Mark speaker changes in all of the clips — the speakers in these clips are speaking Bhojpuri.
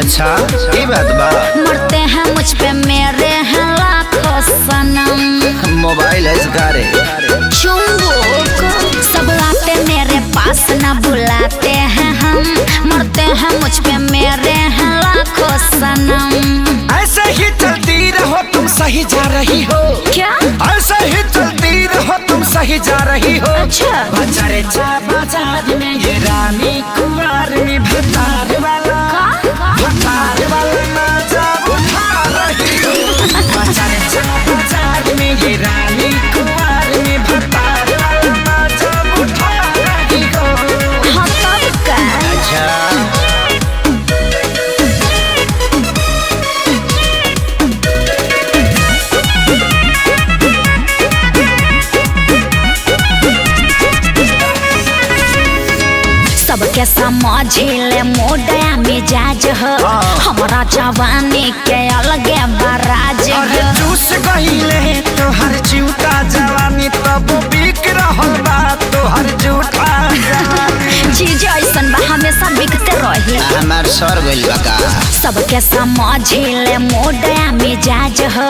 Speaker 1: अच्छा ये बात बा।
Speaker 2: मरते हैं मुझ पे मेरे हैं लाखों सनम।
Speaker 1: मोबाइल है सारे
Speaker 2: चुंबक सब आते मेरे पास न बुलाते हैं हम। मरते हैं मुझ पे मेरे हैं लाखों सनम।
Speaker 1: ऐसे ही चलती रहो तुम सही जा रही हो।
Speaker 2: क्या
Speaker 1: ऐसे ही चलती रहो तुम सही जा रही हो।
Speaker 2: अच्छा
Speaker 1: बाजारे चा बाजार में ये रानी कुमार में भतार वाला मजा उठा रही हो। बाजारे चा बाजार में ये रानी कुमार में भतार वाला मजा उठा रही हो।
Speaker 2: हाँ तब का
Speaker 1: अच्छा
Speaker 2: सबके समझिले मोडया मिजाज हो। हमारा जवानी के अलगे बराज
Speaker 1: अरे
Speaker 2: हो।
Speaker 1: चूस गईले तो हर जूता जवानी तब बिक रहल बा तो हर जूठा जवानी।
Speaker 2: चीज ऐसन बा हमेशा बिकते रही।
Speaker 1: हमार सर गइल बा का।
Speaker 2: सबके समझिले मोडया मिजाज हो।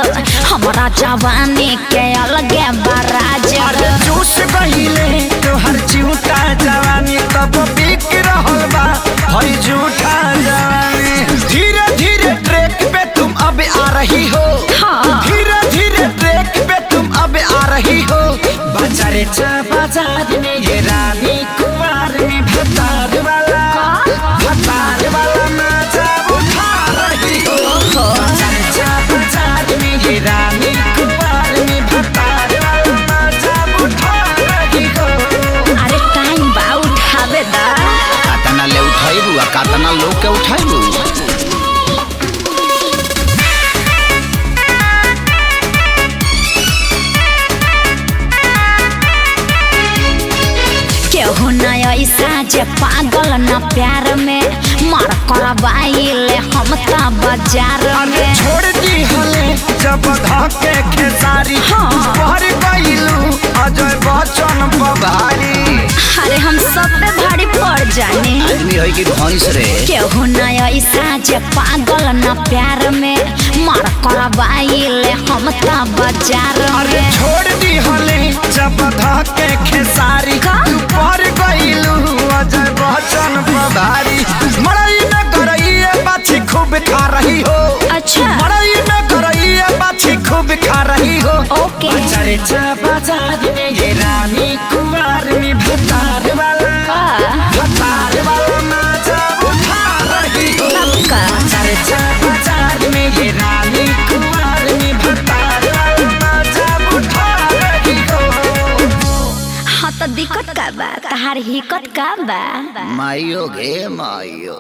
Speaker 2: हमारा जवानी के अलगे बराज
Speaker 1: अरे
Speaker 2: हो।
Speaker 1: चूस गईले तो हर जूता जवानी तब बिक रहल बा हर जूठा जवानी। धीरे धीरे ट्रैक पे तुम अब आ रही हो।
Speaker 2: हाँ।
Speaker 1: धीरे धीरे ट्रैक पे तुम अब आ रही हो। बाजारे चा बाजार में ये रानी कुमार में भतार वाला मजा उठा रही हो। बाजारे चा बाजार में ये रानी कुमार में भतार वाला मजा उठा रही हो।
Speaker 2: अरे टाइम बा उठावे दा।
Speaker 1: कातना ले उठाइबू आ कातना लोग के उठाइबू।
Speaker 2: केहू न ऐसा जे पागल न प्यार में मार करवाइले हम ता बाजार में।
Speaker 1: छोड़ दी हले जब धके खेसारी।
Speaker 2: हाँ।
Speaker 1: भर गइलू अजय बच्चन बभारी।
Speaker 2: अरे हम सब पे भारी पड़ जाने।
Speaker 1: आदमी है कि भैंस रे।
Speaker 2: केहू न ऐसा जे पागल न प्यार में मार करवाइले हम ता बाजार
Speaker 1: अरे
Speaker 2: में।
Speaker 1: छोड़ दी हले जब धके खेसारी।
Speaker 2: का?
Speaker 1: भर गइलू अजय बच्चन बभारी। मड़ई में गरइए बाछी खूब खा रही हो।
Speaker 2: अच्छा
Speaker 1: मड़ई में गरइए बाछी खूब खा रही हो।
Speaker 2: ओके
Speaker 1: बाजारे चा बाजार में ये रानी कुमार में भतार वाला मजा उठा रही हो।
Speaker 2: तब का
Speaker 1: बाजारे चा बाजार में ये रानी कुमार में भतार वाला मजा उठा रही हो।
Speaker 2: हाँ तो दिक्कत का बा तहार हिक्कत का बा।
Speaker 1: माइयो गे माइयो।